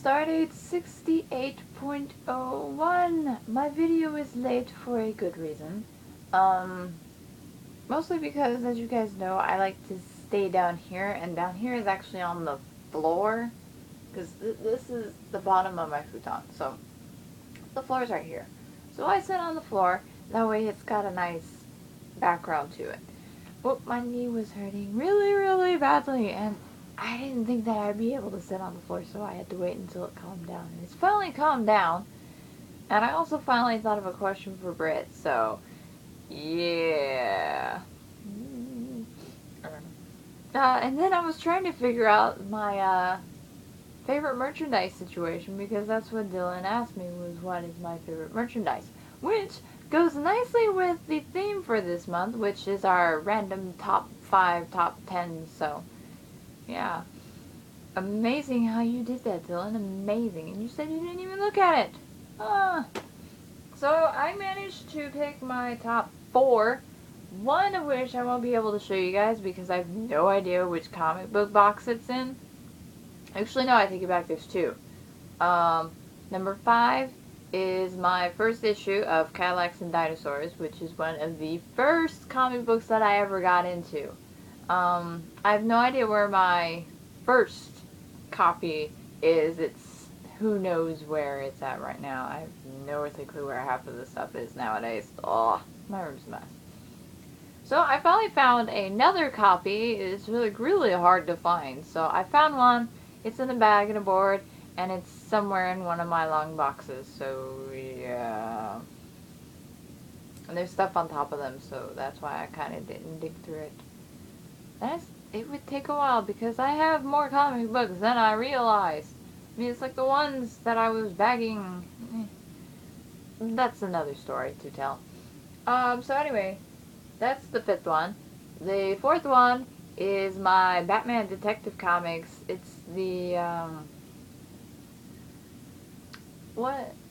stardate 68.01. My video is late for a good reason. Mostly because, as you guys know, I like to stay down here, and down here is actually on the floor, because this is the bottom of my futon, so the floor is right here. So I sit on the floor, that way it's got a nice background to it. But my knee was hurting really, really badly, and I didn't think that I'd be able to sit on the floor, so I had to wait until it calmed down. And it's finally calmed down, and I also finally thought of a question for Britt, so yeah. And then I was trying to figure out my favorite merchandise situation, because that's what Dylan asked me, was what is my favorite merchandise, which goes nicely with the theme for this month, which is our random top 5, top 10, so yeah. Amazing how you did that, Dylan, amazing, and you said you didn't even look at it. So I managed to pick my top 4, one of which I won't be able to show you guys because I have no idea which comic book box it's in. Actually, no, I take it back, there's 2. Number 5 is my first issue of Cadillacs and Dinosaurs, which is one of the first comic books that I ever got into. I have no idea where my first copy is. It's who knows where it's at right now. I have no earthly clue where half of the stuff is nowadays. Oh, my room's a mess. So I finally found another copy. It's really hard to find. So I found one. It's in a bag and a board, and it's somewhere in one of my long boxes. So yeah. And there's stuff on top of them, so that's why I kind of didn't dig through it. It would take a while because I have more comic books than I realized. I mean, it's like the ones that I was bagging. That's another story to tell. So anyway, that's the 5th one. The 4th one is my Batman Detective Comics. It's the,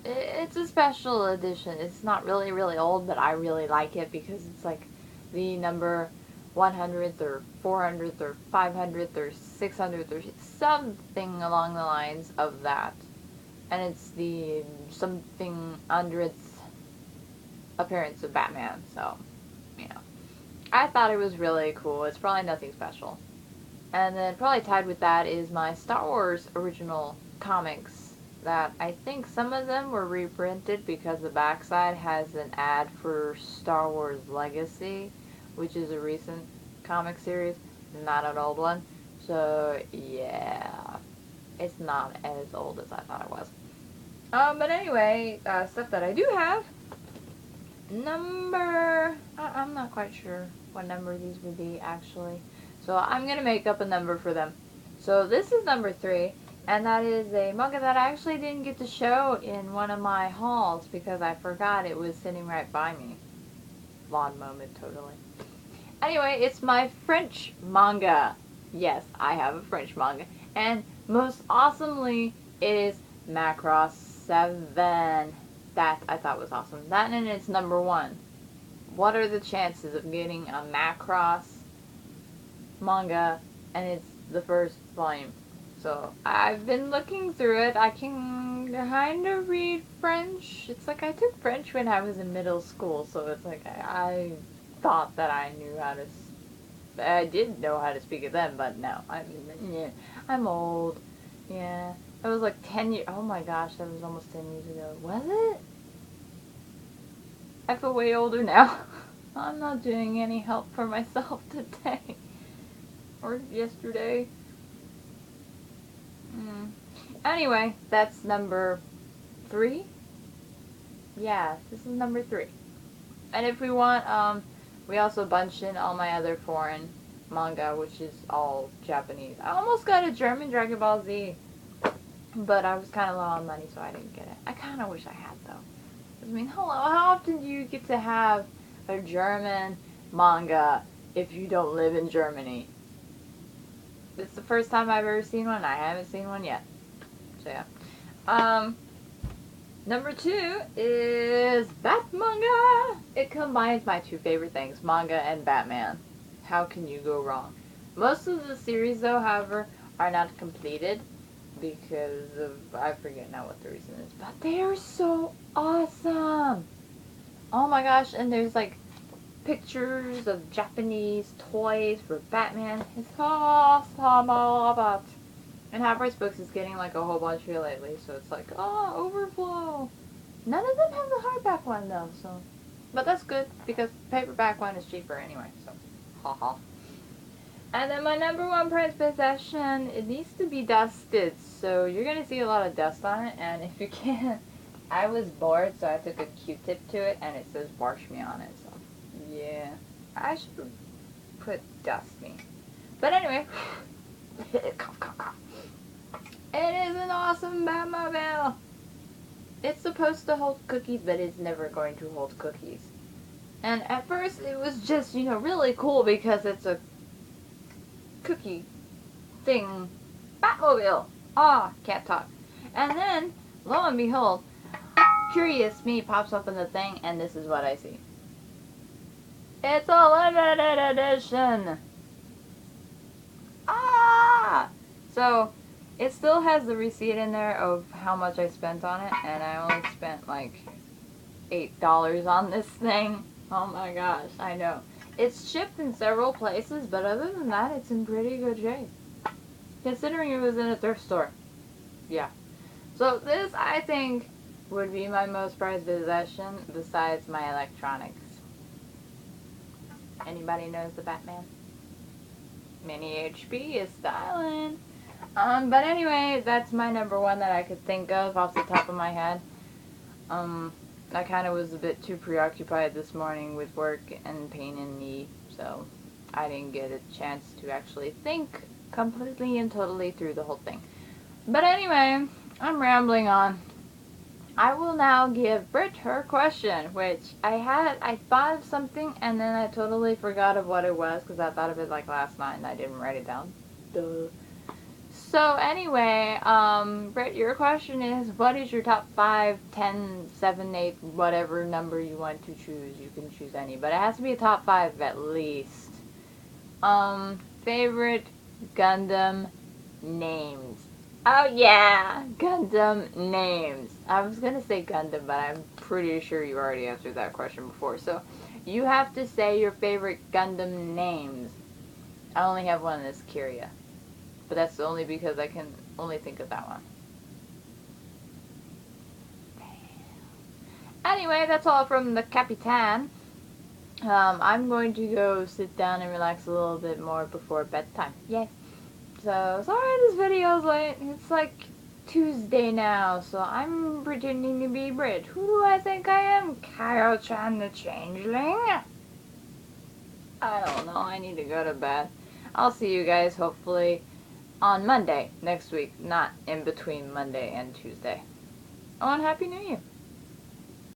it's a special edition. It's not really old, but I really like it because it's like the number 100th or 400th or 500th or 600th or something along the lines of that. And it's the something 100th appearance of Batman, so, you know. I thought it was really cool. It's probably nothing special. And then probably tied with that is my Star Wars original comics, that I think some of them were reprinted because the backside has an ad for Star Wars Legacy, which is a recent comic series, not an old one. So yeah, it's not as old as I thought it was. But anyway, stuff that I do have. I'm not quite sure what number these would be actually. So I'm gonna make up a number for them. So this is number 3, and that is a manga that I actually didn't get to show in one of my hauls because I forgot it was sitting right by me. Blonde moment, totally. Anyway, it's my French manga. Yes, I have a French manga. And most awesomely, it is VlogsOfSeven. That I thought was awesome. That, and it's number 1. What are the chances of getting a Macross manga and it's the first volume? So I've been looking through it. I can kind of read French. It's like I took French when I was in middle school, so it's like I thought that I knew how to. I did know how to speak it then, but no. I'm old. Yeah. That was like 10 years. Oh my gosh, that was almost 10 years ago. Was it? I feel way older now. I'm not doing any help for myself today. Or yesterday. Anyway, that's number 3. Yeah, this is number 3. And if we want, we also bunched in all my other foreign manga, which is all Japanese. I almost got a German Dragon Ball Z. But I was kind of low on money, so I didn't get it. I kind of wish I had, though. I mean, hello, how often do you get to have a German manga if you don't live in Germany? It's the first time I've ever seen one. I haven't seen one yet. So, yeah. Number 2 is Batmanga. It combines my 2 favorite things, manga and Batman. How can you go wrong? Most of the series, though, however, are not completed. because of, I forget now what the reason is, but they are so awesome. Oh my gosh, and there's like pictures of Japanese toys for Batman. It's awesome. And Half Price Books is getting like a whole bunch here lately, so it's like, oh, overflow. None of them have the hardback one though, so. But that's good, because paperback one is cheaper anyway, so. Haha. And then my number one prized possession, it needs to be dusted, so you're going to see a lot of dust on it, and if you can, I was bored, so I took a Q-tip to it, and it says wash me on it, so yeah. I should put dust me. But anyway, cough, cough, cough. It is an awesome Batmobile. It's supposed to hold cookies, but it's never going to hold cookies. And at first, it was just, you know, really cool because it's a cookie thing Batmobile. Ah, can't talk. And then, lo and behold, curious me pops up in the thing, and this is what I see. It's a limited edition. Ah! So, it still has the receipt in there of how much I spent on it, and I only spent like $8 on this thing. Oh my gosh, I know. It's shipped in several places, but other than that, it's in pretty good shape. Considering it was in a thrift store. Yeah. So this, I think, would be my most prized possession besides my electronics. Anybody knows the Batman? Mini HP is styling. But anyway, that's my number one that I could think of off the top of my head. I kind of was a bit too preoccupied this morning with work and pain in me, so I didn't get a chance to actually think completely and totally through the whole thing. But anyway, I'm rambling on. I will now give Britt her question, which I thought of something and then I totally forgot of what it was because I thought of it like last night and I didn't write it down. Duh. So anyway, Britt, your question is, what is your top 5, 10, 7, 8, whatever number you want to choose? You can choose any, but it has to be a top 5 at least. Favorite Gundam names. Oh yeah, Gundam names. I was gonna say Gundam, but I'm pretty sure you already answered that question before. So, you have to say your favorite Gundam names. I only have one, and it's Kyria. But that's only because I can only think of that one. Anyway, that's all from the Capitan. I'm going to go sit down and relax a little bit more before bedtime. Yay. So, sorry this video's late. It's like Tuesday now, so I'm pretending to be Brit. Who do I think I am? Kyle-chan the Changeling? I don't know. I need to go to bed. I'll see you guys hopefully on Monday next week, not in between Monday and Tuesday. Oh, and Happy New Year.